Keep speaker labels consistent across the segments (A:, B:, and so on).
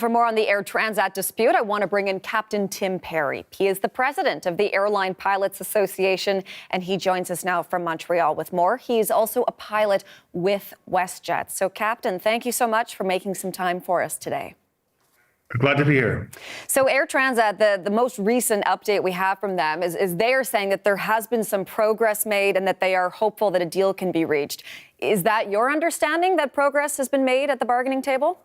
A: For more on the Air Transat dispute, I want to bring in Captain Tim Perry. He is the president of the Airline Pilots Association, and he joins us now from Montreal with more. He's also a pilot with WestJet. So, Captain, thank you so much for making some time for us today.
B: Glad to be here.
A: So Air Transat, the most recent update we have from them is they are saying that there has been some progress made and that they are hopeful that a deal can be reached. Is that your understanding, that progress has been made at the bargaining table?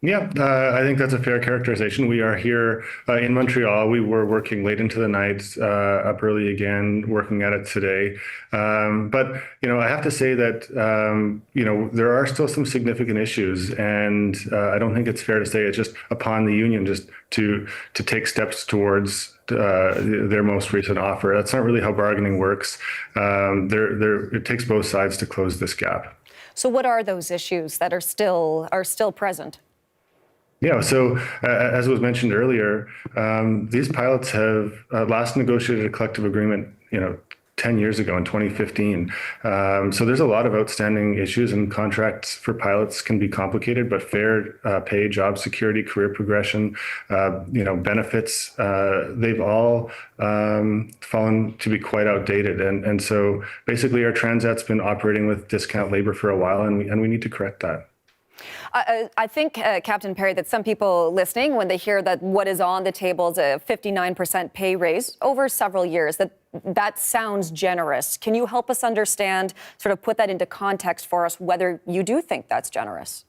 B: Yeah, I think that's a fair characterization. We are here in Montreal. We were working late into the night, up early again, working at it today. But, I have to say that, there are still some significant issues. And I don't think it's fair to say it's just upon the union just to take steps towards their most recent offer. That's not really how bargaining works. It takes both sides to close this gap.
A: So what are those issues that are still present?
B: Yeah, so as was mentioned earlier, these pilots have last negotiated a collective agreement, 10 years ago in 2015. So there's a lot of outstanding issues, and contracts for pilots can be complicated, but fair pay, job security, career progression, benefits, they've all fallen to be quite outdated. And so basically Air Transat's been operating with discount labor for a while, and we need to correct that.
A: I think, Captain Perry, that some people listening, when they hear that what is on the table is a 59% pay raise over several years, that sounds generous. Can you help us understand, sort of put that into context for us, whether you do think that's generous?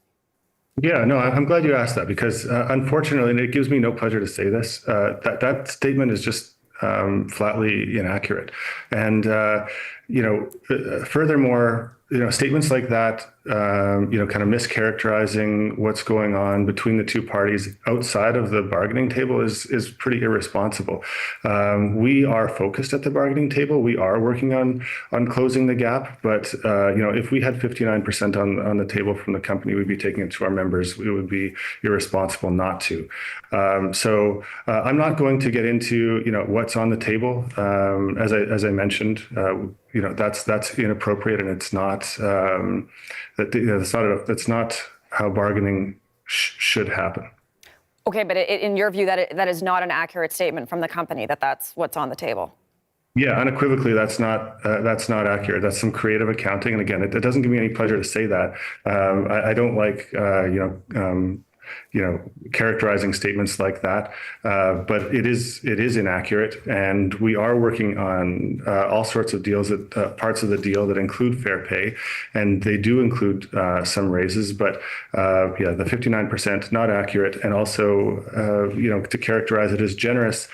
B: Yeah, no, I'm glad you asked that, because unfortunately, and it gives me no pleasure to say this, that statement is just flatly inaccurate. And, furthermore, statements like that, kind of mischaracterizing what's going on between the two parties outside of the bargaining table is pretty irresponsible. We are focused at the bargaining table. We are working on closing the gap. But, if we had 59% on the table from the company, we'd be taking it to our members. It would be irresponsible not to. So I'm not going to get into, what's on the table. As I mentioned, that's inappropriate, and it's not that's not how bargaining should happen.
A: Okay, but in your view, that is not an accurate statement from the company, that's what's on the table.
B: Yeah, unequivocally, that's not accurate. That's some creative accounting, and again, it doesn't give me any pleasure to say that. I don't like characterizing statements like that, but it is inaccurate, and we are working on all sorts of deals, parts of the deal that include fair pay, and they do include some raises. But the 59% not accurate, and also to characterize it as generous.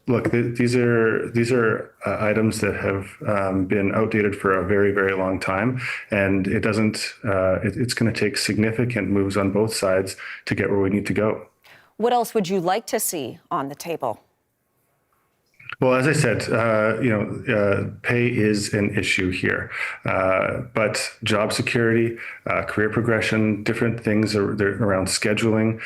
B: Look, these are items that have been outdated for a very, very long time, and it doesn't. It's going to take significant moves on both sides to get where we need to go.
A: What else would you like to see on the table?
B: Well, as I said, pay is an issue here, but job security, career progression, different things around scheduling.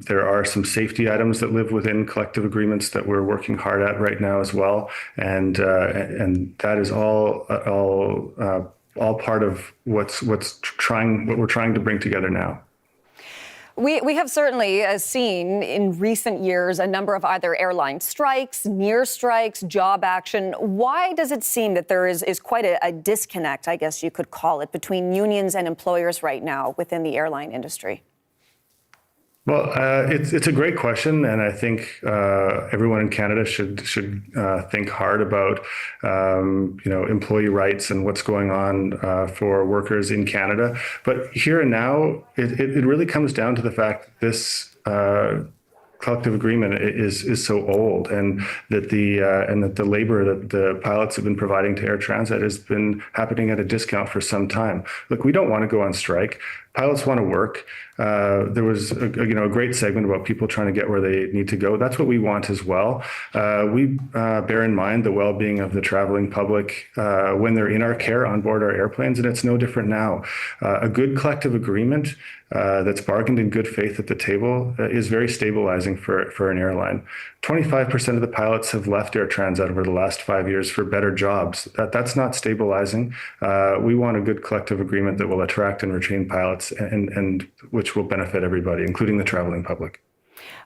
B: There are some safety items that live within collective agreements that we're working hard at right now as well, and that is all part of what we're trying to bring together now.
A: We have certainly seen in recent years a number of either airline strikes, near strikes, job action. Why does it seem that there is quite a disconnect, I guess you could call it, between unions and employers right now within the airline industry?
B: Well, it's a great question, and I think everyone in Canada should think hard about employee rights and what's going on for workers in Canada. But here and now, it really comes down to the fact that this collective agreement is so old, and that the labor that the pilots have been providing to Air Transat has been happening at a discount for some time. Look, we don't want to go on strike. Pilots want to work. There was a great segment about people trying to get where they need to go. That's what we want as well. We bear in mind the well-being of the traveling public when they're in our care on board our airplanes, and it's no different now. A good collective agreement that's bargained in good faith at the table is very stabilizing for an airline. 25% of the pilots have left Air Transat over the last 5 years for better jobs. That's not stabilizing. We want a good collective agreement that will attract and retain pilots pilots, and which will benefit everybody, including the traveling public.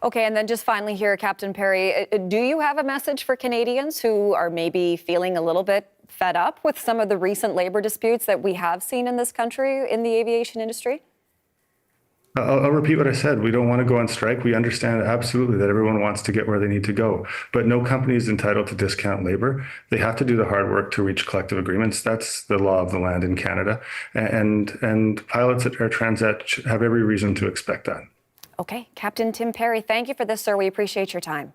A: Okay, and then just finally here, Captain Perry, do you have a message for Canadians who are maybe feeling a little bit fed up with some of the recent labor disputes that we have seen in this country in the aviation industry?
B: I'll repeat what I said. We don't want to go on strike. We understand absolutely that everyone wants to get where they need to go, but no company is entitled to discount labor. They have to do the hard work to reach collective agreements. That's the law of the land in Canada, and pilots at Air Transat have every reason to expect that.
A: Okay, Captain Tim Perry, thank you for this, sir. We appreciate your time.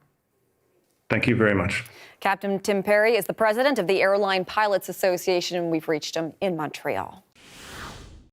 B: Thank you very much.
A: Captain Tim Perry is the president of the Airline Pilots Association, and we've reached him in Montreal.